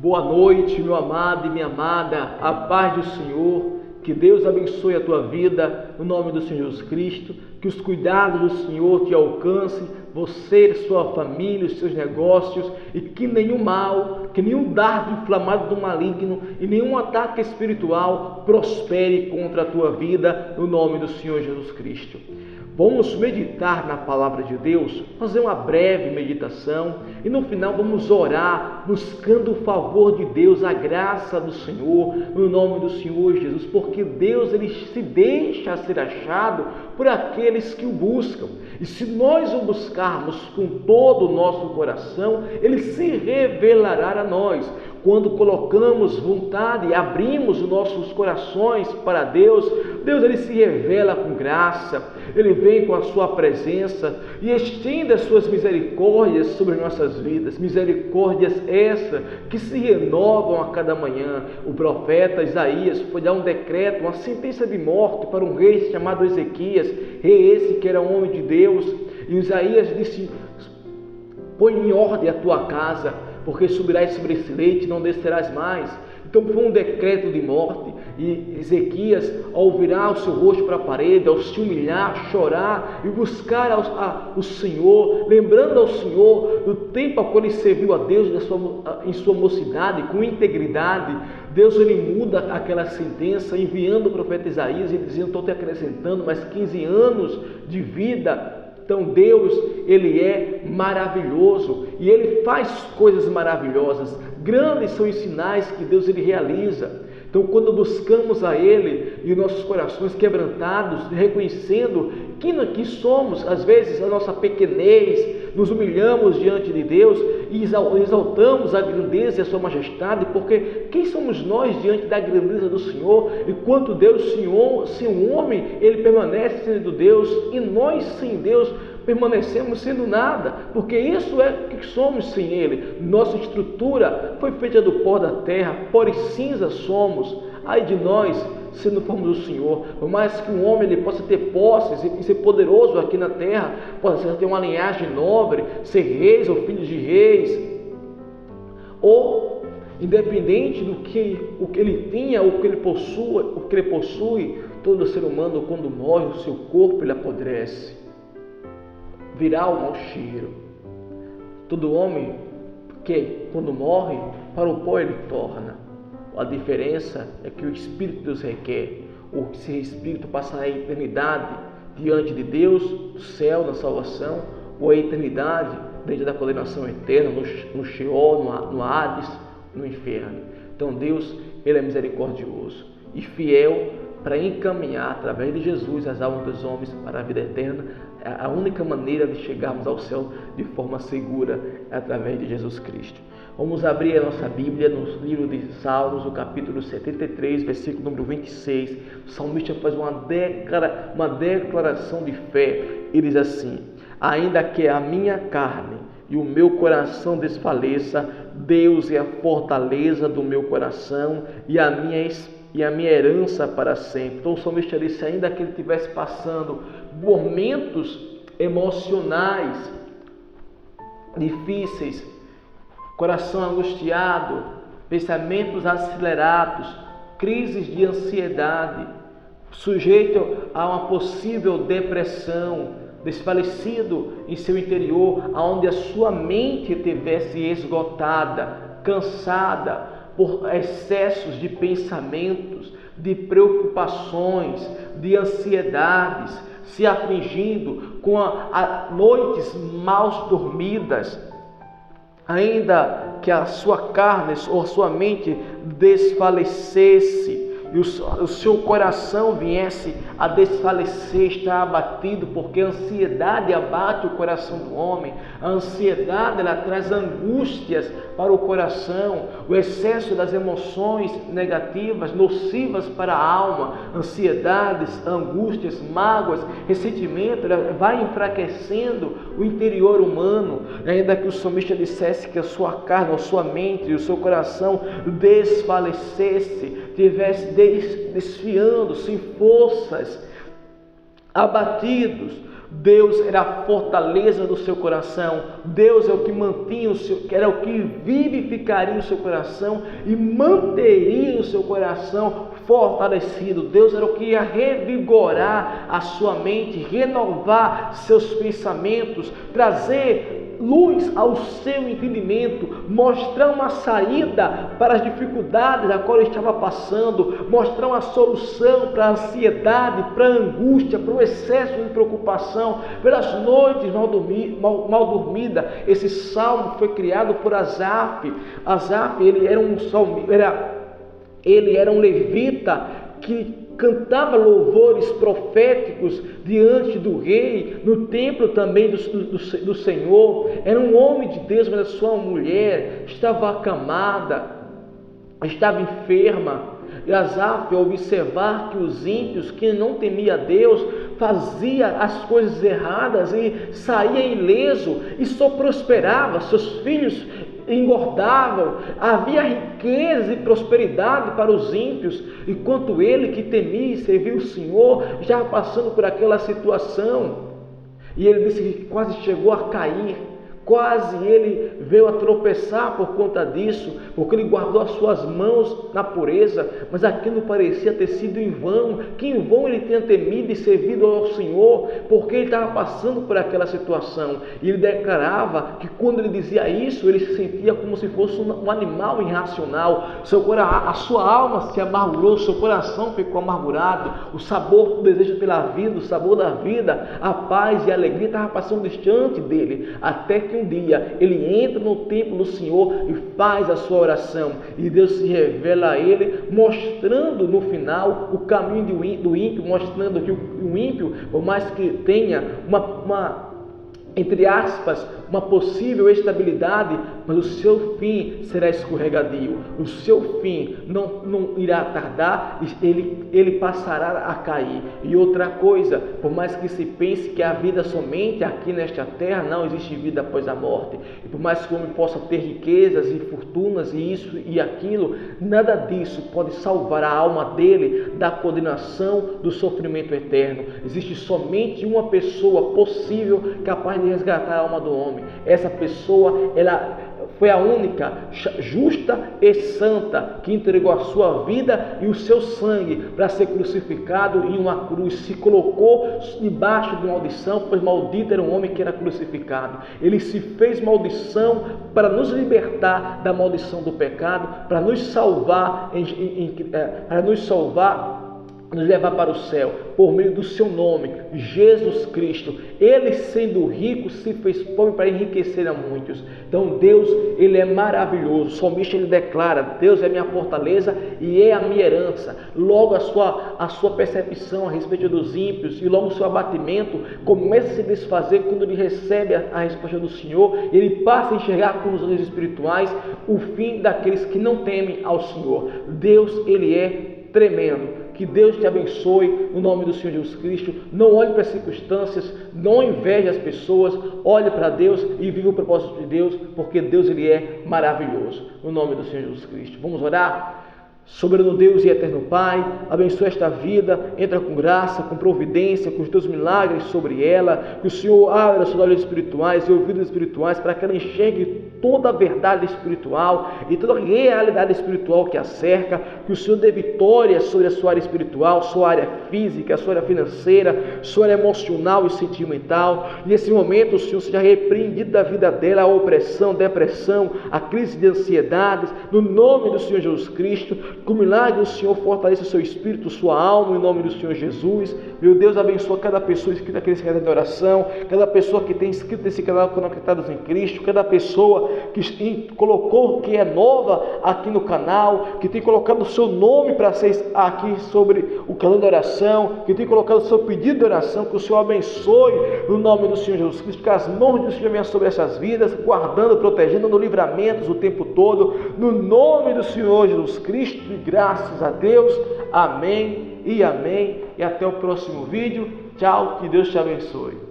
Boa noite, meu amado e minha amada, a paz do Senhor, que Deus abençoe a tua vida, no nome do Senhor Jesus Cristo, que os cuidados do Senhor te alcancem, você, sua família, os seus negócios, e que nenhum mal, que nenhum dardo inflamado do maligno e nenhum ataque espiritual prospere contra a tua vida, no nome do Senhor Jesus Cristo. Vamos meditar na palavra de Deus, fazer uma breve meditação e no final vamos orar, buscando o favor de Deus, a graça do Senhor, no nome do Senhor Jesus, porque Deus ele se deixa ser achado por aqueles que o buscam. E se nós o buscarmos com todo o nosso coração, ele se revelará a nós. Quando colocamos vontade e abrimos os nossos corações para Deus, Deus ele se revela com graça, ele vem com a sua presença e estende as suas misericórdias sobre nossas vidas, misericórdias essas que se renovam a cada manhã. O profeta Isaías foi dar um decreto, uma sentença de morte para um rei chamado Ezequias, rei esse que era um homem de Deus, e Isaías disse: põe em ordem a tua casa, porque subirás sobre esse leite e não descerás mais. Então foi um decreto de morte, e Ezequias, ao virar o seu rosto para a parede, ao se humilhar, chorar e buscar o Senhor, lembrando ao Senhor do tempo a qual ele serviu a Deus em sua mocidade, com integridade, Deus ele muda aquela sentença, enviando o profeta Isaías e dizendo: estou te acrescentando mais 15 anos de vida. Então Deus, ele é maravilhoso e ele faz coisas maravilhosas. Grandes são os sinais que Deus ele realiza. Então quando buscamos a ele e os nossos corações quebrantados, reconhecendo que somos, às vezes a nossa pequenez, nos humilhamos diante de Deus e exaltamos a grandeza e a sua majestade, porque quem somos nós diante da grandeza do Senhor? Enquanto Deus, Senhor, sem o homem, ele permanece sendo Deus, e nós sem Deus permanecemos sendo nada, porque isso é que somos sem ele. Nossa estrutura foi feita do pó da terra, pó e cinza somos. Ai de nós, se não formos o Senhor. Por mais que um homem ele possa ter posses e ser poderoso aqui na terra, possa ter uma linhagem nobre, ser reis ou filhos de reis, ou independente do que o que ele tenha, o que ele possui, todo ser humano quando morre, o seu corpo ele apodrece, virá o mau cheiro. Todo homem que quando morre, para o pó ele torna. A diferença é que o Espírito Deus requer. Esse Espírito passará a eternidade diante de Deus, no céu, na salvação, ou a eternidade dentro da condenação eterna, no Sheol, no Hades, no inferno. Então Deus, ele é misericordioso e fiel para encaminhar através de Jesus as almas dos homens para a vida eterna. A única maneira de chegarmos ao céu de forma segura é através de Jesus Cristo. Vamos abrir a nossa Bíblia no livro de Salmos, no capítulo 73, versículo número 26. O salmista faz uma declaração de fé. Ele diz assim: ainda que a minha carne e o meu coração desfaleça, Deus é a fortaleza do meu coração e a minha herança para sempre. Então o salmista disse: ainda que ele estivesse passando momentos emocionais difíceis, coração angustiado, pensamentos acelerados, crises de ansiedade, sujeito a uma possível depressão, desfalecido em seu interior, aonde a sua mente estivesse esgotada, cansada por excessos de pensamentos, de preocupações, de ansiedades, se afligindo com noites mal dormidas, ainda que a sua carne ou a sua mente desfalecesse e o seu coração viesse a desfalecer, estar abatido, porque a ansiedade abate o coração do homem. A ansiedade ela traz angústias para o coração, o excesso das emoções negativas, nocivas para a alma, ansiedades, angústias, mágoas, ressentimento, ela vai enfraquecendo o interior humano. Ainda que o salmista dissesse que a sua carne, a sua mente e o seu coração desfalecesse, tivesse desfiando, sem forças, abatidos, Deus era a fortaleza do seu coração. Deus é o que mantinha era o que vivificaria o seu coração e manteria o seu coração fortalecido. Deus era o que ia revigorar a sua mente, renovar seus pensamentos, trazer luz ao seu entendimento, mostrar uma saída para as dificuldades a qual ele estava passando, mostrar uma solução para a ansiedade, para a angústia, para o excesso de preocupação, pelas noites mal dormidas. Esse salmo foi criado por Asaf. Asaf, ele era um levita que cantava louvores proféticos diante do rei, no templo também do Senhor. Era um homem de Deus, mas a sua mulher estava acamada, estava enferma. E Asaf, ao observar que os ímpios, que não temia Deus, fazia as coisas erradas e saía ileso e só prosperava, seus filhos engordavam, havia riqueza e prosperidade para os ímpios, enquanto ele que temia e servia o Senhor já passando por aquela situação. E ele disse que quase chegou a cair, quase ele veio a tropeçar por conta disso, porque ele guardou as suas mãos na pureza, mas aquilo parecia ter sido em vão, que em vão ele tenha temido e servido ao Senhor, porque ele estava passando por aquela situação. E ele declarava que quando ele dizia isso, ele se sentia como se fosse um animal irracional. A sua alma se amargurou, seu coração ficou amargurado, o sabor do desejo pela vida, o sabor da vida, a paz e a alegria estava passando distante dele, até que um dia ele entra no templo do Senhor e faz a sua oração, e Deus se revela a ele, mostrando no final o caminho do ímpio, mostrando que o ímpio, por mais que tenha entre aspas, uma possível estabilidade, mas o seu fim será escorregadio, o seu fim não irá tardar, ele passará a cair. E outra coisa, por mais que se pense que a vida somente aqui nesta terra, não existe vida após a morte, e por mais que o homem possa ter riquezas e fortunas e isso e aquilo, nada disso pode salvar a alma dele da condenação do sofrimento eterno. Existe somente uma pessoa possível capaz de resgatar a alma do homem. Essa pessoa, ela foi a única justa e santa que entregou a sua vida e o seu sangue para ser crucificado em uma cruz, se colocou debaixo de maldição, pois maldito era um homem que era crucificado. Ele se fez maldição para nos libertar da maldição do pecado, para nos salvar, nos levar para o céu, por meio do seu nome, Jesus Cristo. Ele, sendo rico, se fez pobre para enriquecer a muitos. Então Deus, ele é maravilhoso. O salmista, ele declara: Deus é minha fortaleza e é a minha herança. Logo a sua percepção a respeito dos ímpios e logo o seu abatimento começa a se desfazer quando ele recebe a resposta do Senhor. Ele passa a enxergar com os olhos espirituais o fim daqueles que não temem ao Senhor. Deus, ele é tremendo. Que Deus te abençoe no nome do Senhor Jesus Cristo. Não olhe para as circunstâncias, não inveje as pessoas, olhe para Deus e viva o propósito de Deus, porque Deus, ele é maravilhoso. No nome do Senhor Jesus Cristo. Vamos orar? Soberano Deus e eterno Pai, abençoa esta vida, entra com graça, com providência, com os teus milagres sobre ela, que o Senhor abra seus olhos espirituais e ouvidos espirituais para que ela enxergue toda a verdade espiritual e toda a realidade espiritual que a cerca, que o Senhor dê vitória sobre a sua área espiritual, sua área física, sua área financeira, sua área emocional e sentimental. Nesse momento o Senhor seja repreendido da vida dela, a opressão, depressão, a crise de ansiedades, no nome do Senhor Jesus Cristo. Com o milagre, o Senhor fortaleça o seu espírito, sua alma, em nome do Senhor Jesus. Meu Deus, abençoa cada pessoa inscrita aqui nesse canal de oração, cada pessoa que tem inscrito nesse canal Conectados em Cristo, cada pessoa que colocou, que é nova aqui no canal, que tem colocado o seu nome para ser aqui sobre o canal de oração, que tem colocado o seu pedido de oração, que o Senhor abençoe no nome do Senhor Jesus Cristo, que as mãos do Senhor venham sobre essas vidas, guardando, protegendo, dando livramentos o tempo todo, no nome do Senhor Jesus Cristo. E graças a Deus, amém e amém, e até o próximo vídeo. Tchau, que Deus te abençoe.